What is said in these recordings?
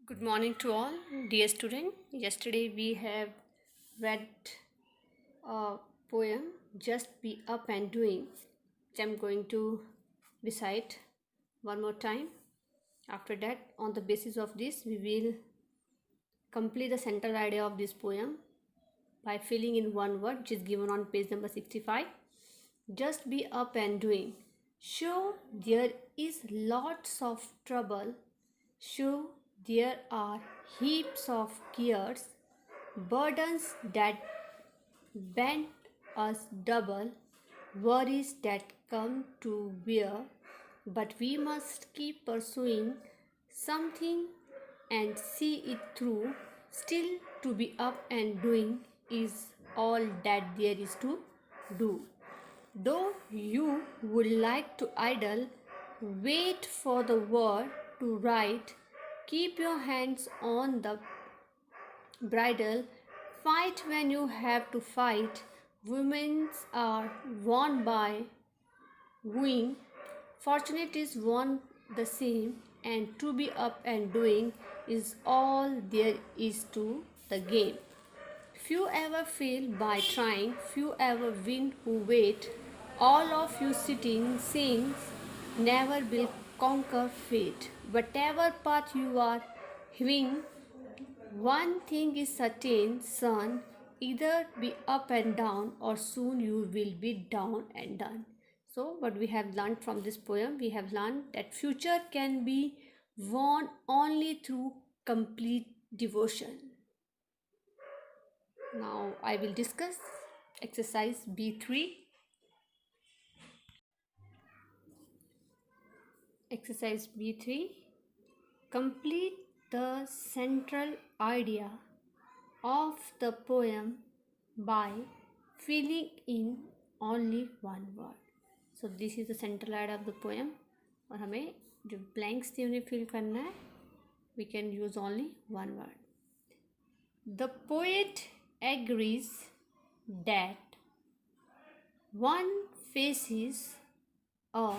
Good morning to all, dear student. Yesterday we have read a poem, Just Be Up and Doing, which I'm going to recite one more time. After that, on the basis of this, we will complete the central idea of this poem by filling in one word, which is given on page number 65. Just be up and doing. Sure, there is lots of trouble. Sure, there are heaps of cares, burdens that bend us double, worries that come to bear, but we must keep pursuing something and see it through. Still, to be up and doing is all that there is to do. Though you would like to idle, wait for the word to write, keep your hands on the bridle, fight when you have to fight. Women are won by wooing, fortunate is won the same, and to be up and doing is all there is to the game. Few ever fail by trying, few ever win who wait. All of you sitting sings, never will conquer fate. Whatever path you are hewing, one thing is certain, son, either be up and down or soon you will be down and done. So what we have learned from this poem, we have learned that future can be won only through complete devotion. Now I will discuss exercise B3. Exercise B3. Complete the central idea of the poem by filling in only one word. So this is the central idea of the poem और हमें जो blanks थी उन्हें fill करना है. We can use only one word. The poet agrees that one faces a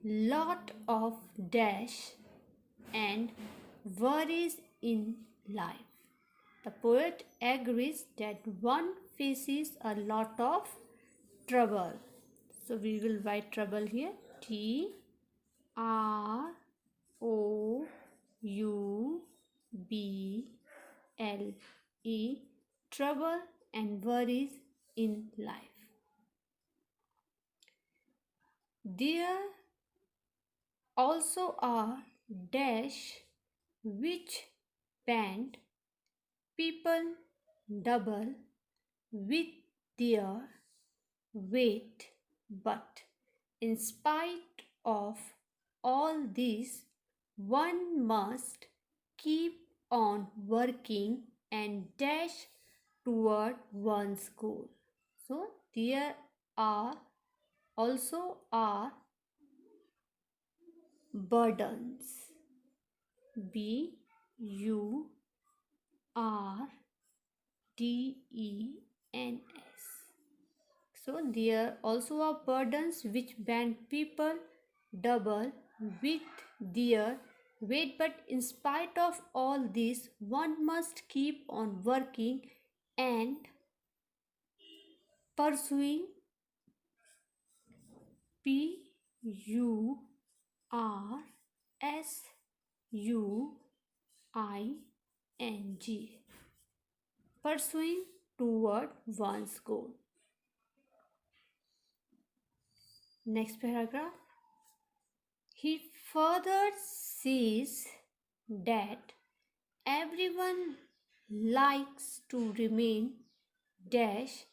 lot of dash and worries in life. The poet agrees that one faces a lot of trouble. So we will write trouble here. Trouble, trouble and worries in life. There also are dash which band people double with their weight, but in spite of all this, one must keep on working and dash toward one's goal. So there are also are burdens, burdens. So there also are burdens which bend people double with their weight, but in spite of all this, one must keep on working and pursuing. Pursuing, pursuing toward one's goal. Next paragraph. He further says that everyone likes to remain dash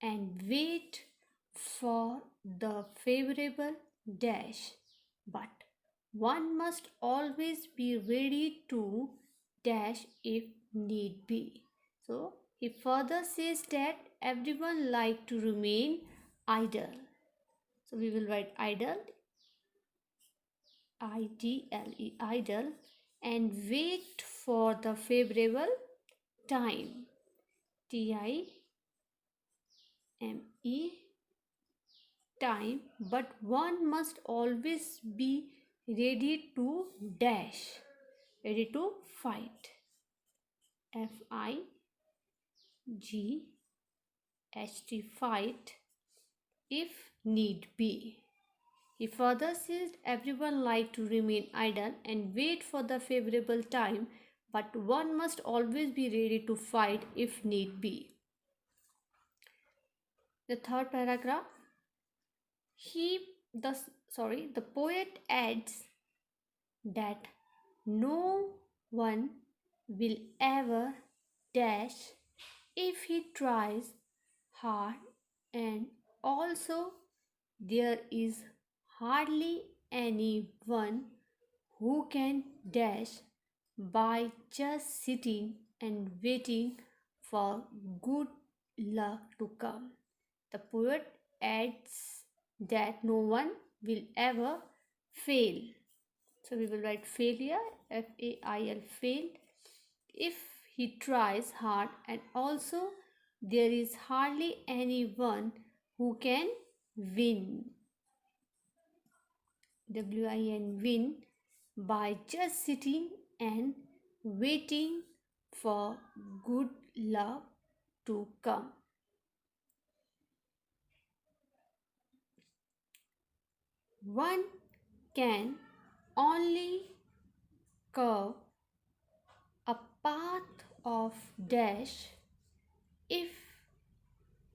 and wait for the favorable dash, but one must always be ready to dash if need be. So he further says that everyone like to remain idle. So we will write idle, idle, idle, and wait for the favorable time, time, time, but one must always be ready to dash. ready to fight. F-I-G-H-T, fight, if need be. He further says everyone like to remain idle and wait for the favorable time, but one must always be ready to fight if need be. The third paragraph, the poet adds that no one will ever dash if he tries hard, and also there is hardly anyone who can dash by just sitting and waiting for good luck to come. The poet adds that no one will ever fail. So we will write failure, F-A-I-L, fail, if he tries hard, and also there is hardly anyone who can win, W-I-N, win, by just sitting and waiting for good luck to come. One can only curve a path of dash if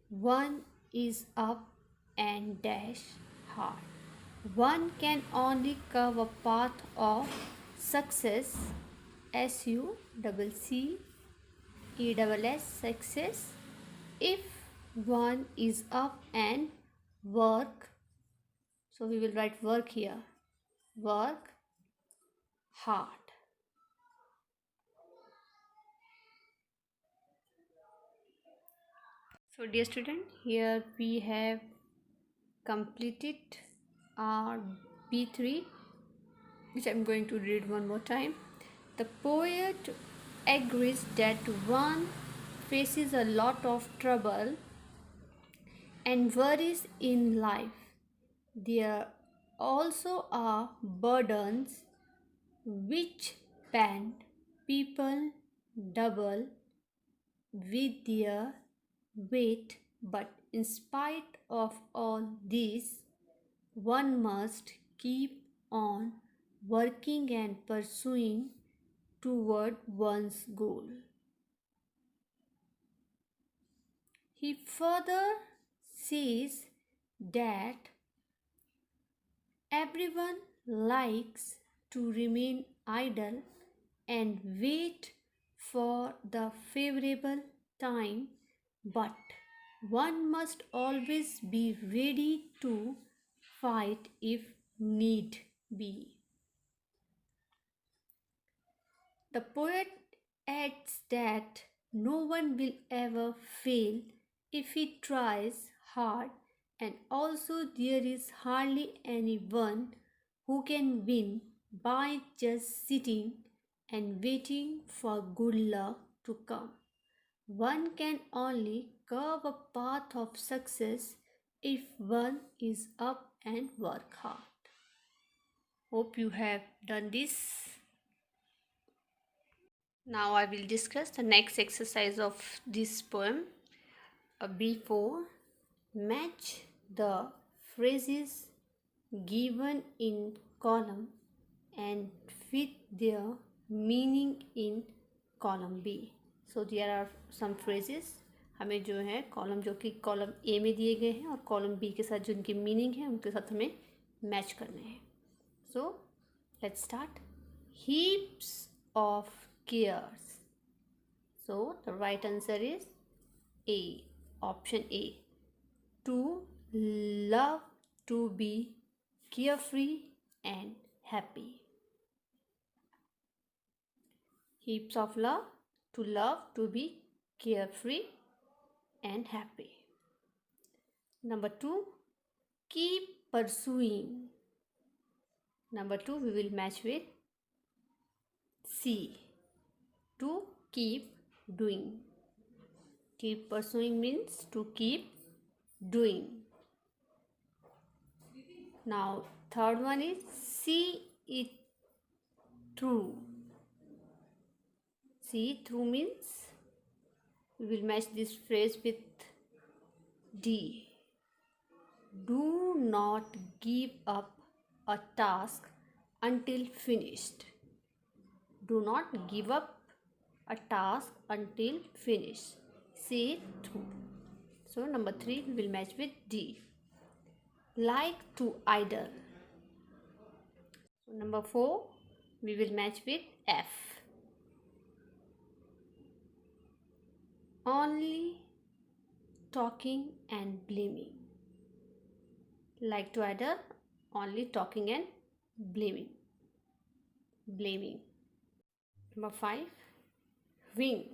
one is up and dash hard. One can only curve a path of success, S-U-C-C-E-S-S, success, if one is up and work. So we will write work here, work hard. So dear student, here we have completed our B3, which I'm going to read one more time. The poet agrees that one faces a lot of trouble and worries in life. There also are burdens which bend people double with their weight, but in spite of all this, one must keep on working and pursuing toward one's goal. He further says that everyone likes to remain idle and wait for the favorable time, but one must always be ready to fight if need be. The poet adds that no one will ever fail if he tries hard, and also there is hardly anyone who can win by just sitting and waiting for good luck to come. One can only carve a path of success if one is up and work hard. Hope you have done this. Now I will discuss the next exercise of this poem. B4, match the phrases given in column and fit their meaning in column B. So there are some phrases हमें जो है column जो कि column A में दिए गए हैं और कॉलम बी के साथ जो उनकी मीनिंग है उनके साथ हमें मैच करने हैं. So let's start. Heaps of cares. So the right answer is A, option A. To love, to be carefree and happy. Heaps of love, to be carefree and happy. Number 2, keep pursuing. Number 2 we will match with C, to keep doing. Keep pursuing means to keep doing. Now third one is see it through. See through means we will match this phrase with D. Do not give up a task until finished. Do not give up a task until finished. See it through. So number 3 we will match with D. Like to idle. So number 4 we will match with F. Only talking and blaming. Like to idle, only talking and blaming. Number 5 wing.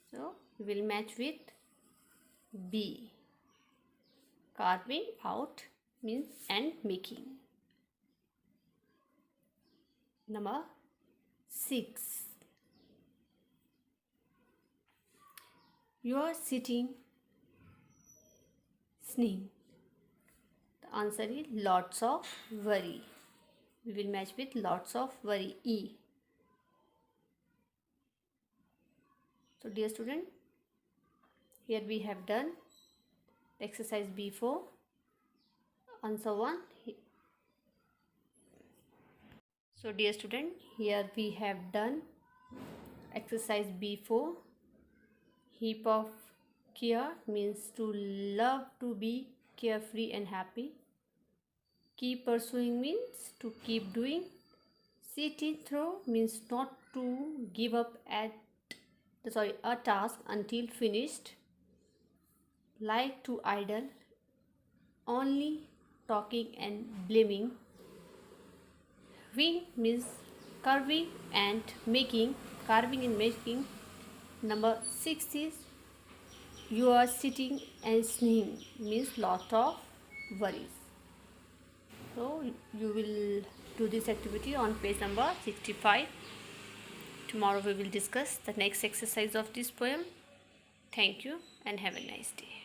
So we will match with B. Carving out means and making. Number 6. You are sitting sneezing. The answer is lots of worry. We will match with lots of worry. E. So dear student, here we have done exercise B4. Answer 1. So dear student, here we have done exercise B4. Heap of care means to love to be carefree and happy. Keep pursuing means to keep doing. See it through means not to give up a task until finished. Like to idle, only talking and blaming. Wing means carving and making. Number 6 is you are sitting and sneezing means lot of worries. So you will do this activity on page number 65. Tomorrow we will discuss the next exercise of this poem. Thank you and have a nice day.